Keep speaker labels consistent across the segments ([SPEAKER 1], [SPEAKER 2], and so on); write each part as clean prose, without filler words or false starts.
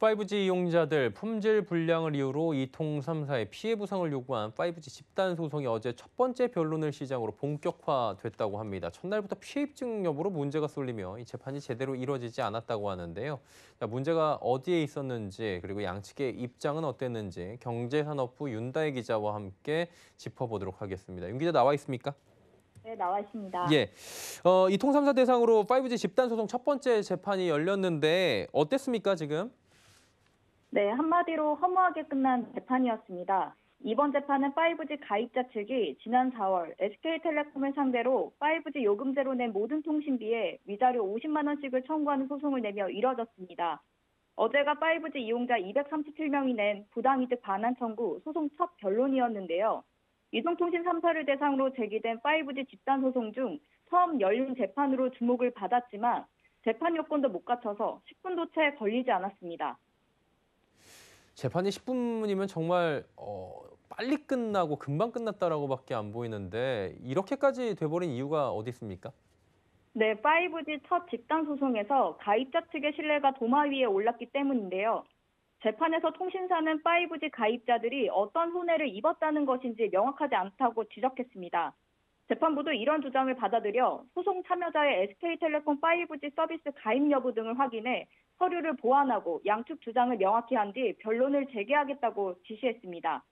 [SPEAKER 1] 5G 이용자들 품질 불량을 이유로 이통 3사의 피해 보상을 요구한 5G 집단 소송이 어제 첫 번째 변론을 시작으로 본격화됐다고 합니다. 첫날부터 피해 입증 여부로 문제가 쏠리며 이 재판이 제대로 이루어지지 않았다고 하는데요. 자, 문제가 어디에 있었는지 그리고 양측의 입장은 어땠는지 경제산업부 윤다혜 기자와 함께 짚어보도록 하겠습니다. 윤 기자 나와 있습니까?
[SPEAKER 2] 네, 나와 있습니다.
[SPEAKER 1] 예. 이통 3사 대상으로 5G 집단 소송 첫 번째 재판이 열렸는데 어땠습니까, 지금?
[SPEAKER 2] 네, 한마디로 허무하게 끝난 재판이었습니다. 이번 재판은 5G 가입자 측이 지난 4월 SK텔레콤을 상대로 5G 요금제로 낸 모든 통신비에 위자료 50만 원씩을 청구하는 소송을 내며 이뤄졌습니다. 어제가 5G 이용자 237명이 낸 부당이득 반환 청구 소송 첫 변론이었는데요. 이동통신 3사를 대상으로 제기된 5G 집단 소송 중 처음 열린 재판으로 주목을 받았지만 재판 요건도 못 갖춰서 10분도 채 걸리지 않았습니다.
[SPEAKER 1] 재판이 10분이면 정말 빨리 끝나고 금방 끝났다라고밖에 안 보이는데 이렇게까지 돼버린 이유가 어디 있습니까?
[SPEAKER 2] 네, 5G 첫 집단 소송에서 가입자 측의 신뢰가 도마 위에 올랐기 때문인데요. 재판에서 통신사는 5G 가입자들이 어떤 손해를 입었다는 것인지 명확하지 않다고 지적했습니다. 재판부도 이런 주장을 받아들여 소송 참여자의 SK텔레콤 5G 서비스 가입 여부 등을 확인해 서류를 보완하고 양측 주장을 명확히 한 뒤 변론을 재개하겠다고 지시했습니다.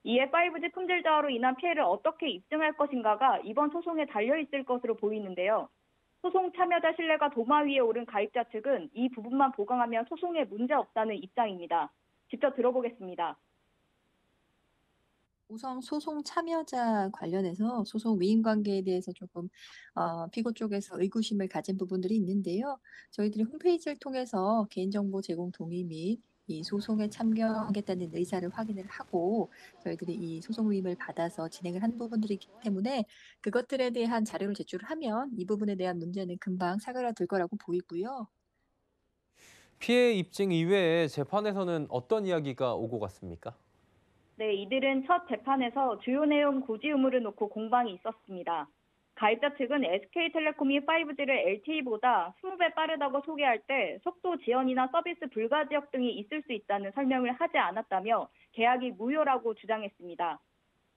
[SPEAKER 2] 이에 5G 품질 저하로 인한 피해를 어떻게 입증할 것인가가 이번 소송에 달려 있을 것으로 보이는데요. 소송 참여자 신뢰가 도마 위에 오른 가입자 측은 이 부분만 보강하면 소송에 문제 없다는 입장입니다. 직접 들어보겠습니다.
[SPEAKER 3] 우선 소송 참여자 관련해서 소송 위임 관계에 대해서 조금 피고 쪽에서 의구심을 가진 부분들이 있는데요. 저희들이 홈페이지를 통해서 개인정보 제공 동의 및 이 소송에 참여하겠다는 의사를 확인을 하고 저희들이 이 소송 위임을 받아서 진행을 한 부분들이기 때문에 그것들에 대한 자료를 제출을 하면 이 부분에 대한 문제는 금방 사그라들 거라고 보이고요.
[SPEAKER 1] 피해 입증 이외에 재판에서는 어떤 이야기가 오고 갔습니까?
[SPEAKER 2] 네, 이들은 첫 재판에서 주요 내용 고지 의무를 놓고 공방이 있었습니다. 가입자 측은 SK텔레콤이 5G를 LTE보다 20배 빠르다고 소개할 때 속도 지연이나 서비스 불가 지역 등이 있을 수 있다는 설명을 하지 않았다며 계약이 무효라고 주장했습니다.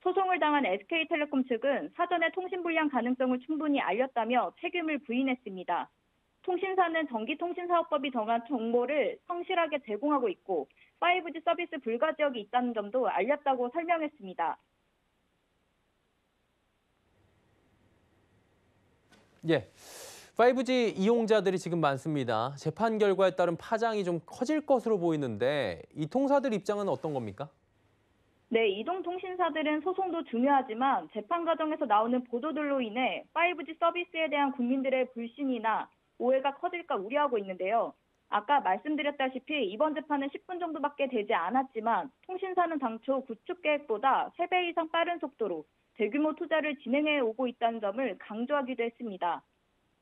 [SPEAKER 2] 소송을 당한 SK텔레콤 측은 사전에 통신 불량 가능성을 충분히 알렸다며 책임을 부인했습니다. 통신사는 전기통신사업법이 정한 정보를 성실하게 제공하고 있고 5G 서비스 불가 지역이 있다는 점도 알렸다고 설명했습니다.
[SPEAKER 1] 예. 5G 이용자들이 지금 많습니다. 재판 결과에 따른 파장이 좀 커질 것으로 보이는데 이 통사들 입장은 어떤 겁니까?
[SPEAKER 2] 네, 이동통신사들은 소송도 중요하지만 재판 과정에서 나오는 보도들로 인해 5G 서비스에 대한 국민들의 불신이나 오해가 커질까 우려하고 있는데요. 아까 말씀드렸다시피 이번 재판은 10분 정도밖에 되지 않았지만 통신사는 당초 구축 계획보다 3배 이상 빠른 속도로 대규모 투자를 진행해 오고 있다는 점을 강조하기도 했습니다.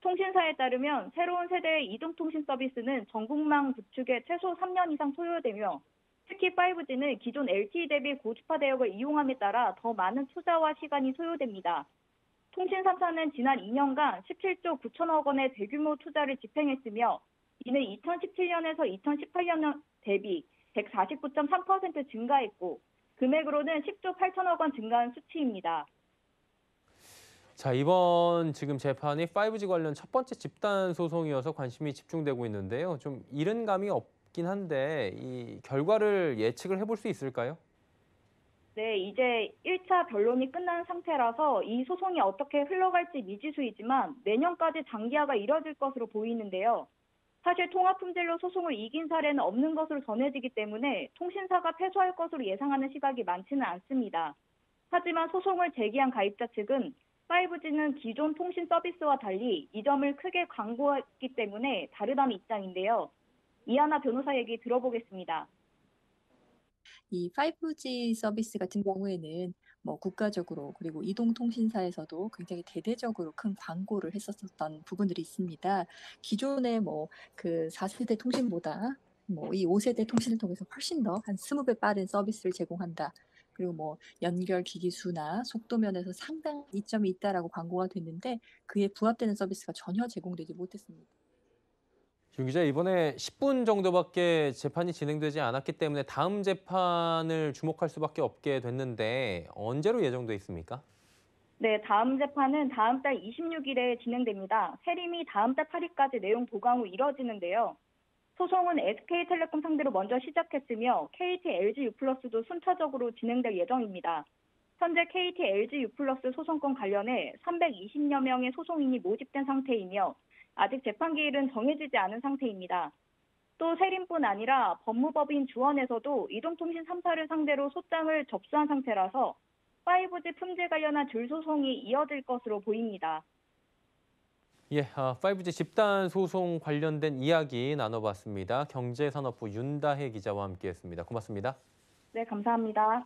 [SPEAKER 2] 통신사에 따르면 새로운 세대의 이동통신 서비스는 전국망 구축에 최소 3년 이상 소요되며 특히 5G는 기존 LTE 대비 고주파 대역을 이용함에 따라 더 많은 투자와 시간이 소요됩니다. 통신 3사는 지난 2년간 17조 9천억 원의 대규모 투자를 집행했으며 이는 2017년에서 2018년 대비 149.3% 증가했고 금액으로는 10조 8천억 원 증가한 수치입니다.
[SPEAKER 1] 자, 이번 지금 재판이 5G 관련 첫 번째 집단 소송이어서 관심이 집중되고 있는데요. 좀 이른 감이 없긴 한데 이 결과를 예측을 해볼 수 있을까요?
[SPEAKER 2] 네, 이제 1차 변론이 끝난 상태라서 이 소송이 어떻게 흘러갈지 미지수이지만 내년까지 장기화가 이뤄질 것으로 보이는데요. 사실 통합 품질로 소송을 이긴 사례는 없는 것으로 전해지기 때문에 통신사가 패소할 것으로 예상하는 시각이 많지는 않습니다. 하지만 소송을 제기한 가입자 측은 5G는 기존 통신 서비스와 달리 이 점을 크게 광고했기 때문에 다르다는 입장인데요. 이하나 변호사 얘기 들어보겠습니다.
[SPEAKER 3] 이 5G 서비스 같은 경우에는 뭐 국가적으로 그리고 이동통신사에서도 굉장히 대대적으로 큰 광고를 했었었던 부분들이 있습니다. 기존의 뭐 그 4세대 통신보다 뭐 이 5세대 통신을 통해서 훨씬 더 한 20배 빠른 서비스를 제공한다. 그리고 뭐 연결 기기 수나 속도 면에서 상당한 이점이 있다라고 광고가 됐는데 그에 부합되는 서비스가 전혀 제공되지 못했습니다.
[SPEAKER 1] 윤 기자, 이번에 10분 정도밖에 재판이 진행되지 않았기 때문에 다음 재판을 주목할 수밖에 없게 됐는데 언제로 예정돼 있습니까?
[SPEAKER 2] 네, 다음 재판은 다음 달 26일에 진행됩니다. 세림이 다음 달 8일까지 내용 보강 후 이뤄지는데요. 소송은 SK텔레콤 상대로 먼저 시작했으며 KT, LG U+도 순차적으로 진행될 예정입니다. 현재 KT, LG U+ 소송건 관련해 320여 명의 소송인이 모집된 상태이며 아직 재판 기일은 정해지지 않은 상태입니다. 또 세림뿐 아니라 법무법인 주원에서도 이동통신 3사를 상대로 소장을 접수한 상태라서 5G 품질 관련한 줄소송이 이어질 것으로 보입니다.
[SPEAKER 1] 예, 5G 집단 소송 관련된 이야기 나눠봤습니다. 경제산업부 윤다혜 기자와 함께했습니다. 고맙습니다.
[SPEAKER 2] 네, 감사합니다.